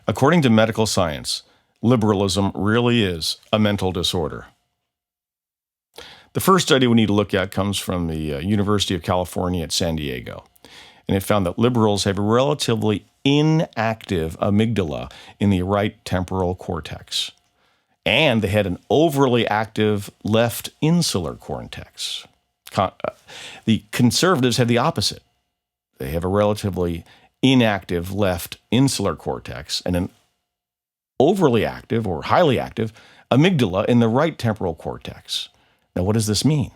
According to medical science, liberalism really is a mental disorder. The first study we need to look at comes from the University of California at San Diego, and it found that liberals have a relatively inactive amygdala in the right temporal cortex, and they had an overly active left insular cortex. The conservatives have the opposite. They have a relatively inactive left insular cortex and an overly active or highly active amygdala in the right temporal cortex. Now, what does this mean?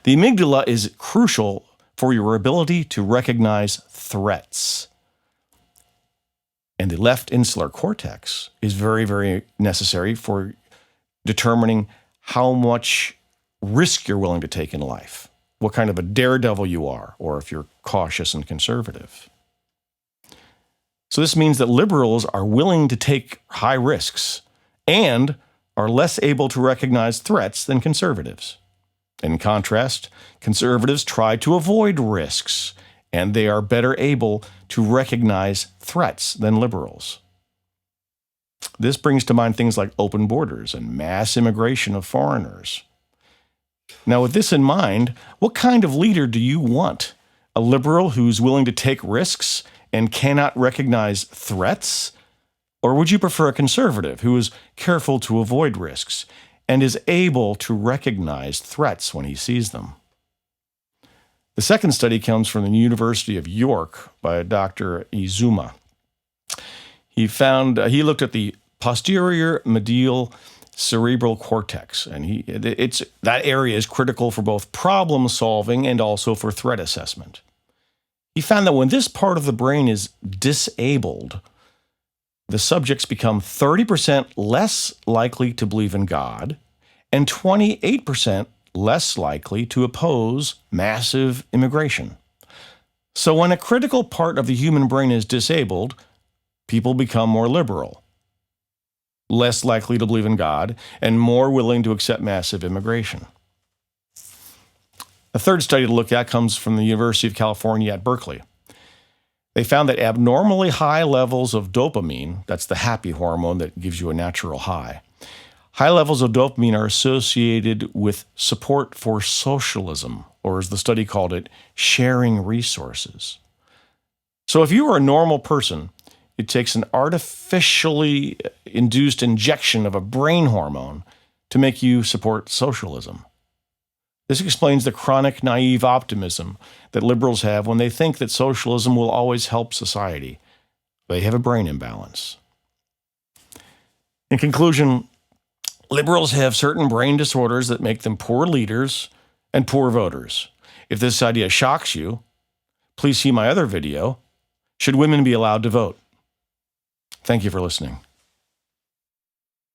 The amygdala is crucial for your ability to recognize threats. And the left insular cortex is very, very necessary for determining how much risk you're willing to take in life, what kind of a daredevil you are, or if you're cautious and conservative. So this means that liberals are willing to take high risks and are less able to recognize threats than conservatives. In contrast, conservatives try to avoid risks, and they are better able to recognize threats than liberals. This brings to mind things like open borders and mass immigration of foreigners. Now, with this in mind, what kind of leader do you want? A liberal who's willing to take risks and cannot recognize threats? Or would you prefer a conservative who is careful to avoid risks and is able to recognize threats when he sees them? The second study comes from the University of York by Dr. Izuma. He looked at the posterior medial cerebral cortex, and that area is critical for both problem solving and also for threat assessment. He found that when this part of the brain is disabled, the subjects become 30% less likely to believe in God and 28% less likely to oppose massive immigration. So when a critical part of the human brain is disabled, people become more liberal, less likely to believe in God, and more willing to accept massive immigration. The third study to look at comes from the University of California at Berkeley. They found that abnormally high levels of dopamine, that's the happy hormone that gives you a natural high, high levels of dopamine are associated with support for socialism, or as the study called it, sharing resources. So if you are a normal person, it takes an artificially induced injection of a brain hormone to make you support socialism. This explains the chronic naive optimism that liberals have when they think that socialism will always help society. They have a brain imbalance. In conclusion, liberals have certain brain disorders that make them poor leaders and poor voters. If this idea shocks you, please see my other video, Should Women Be Allowed to Vote? Thank you for listening.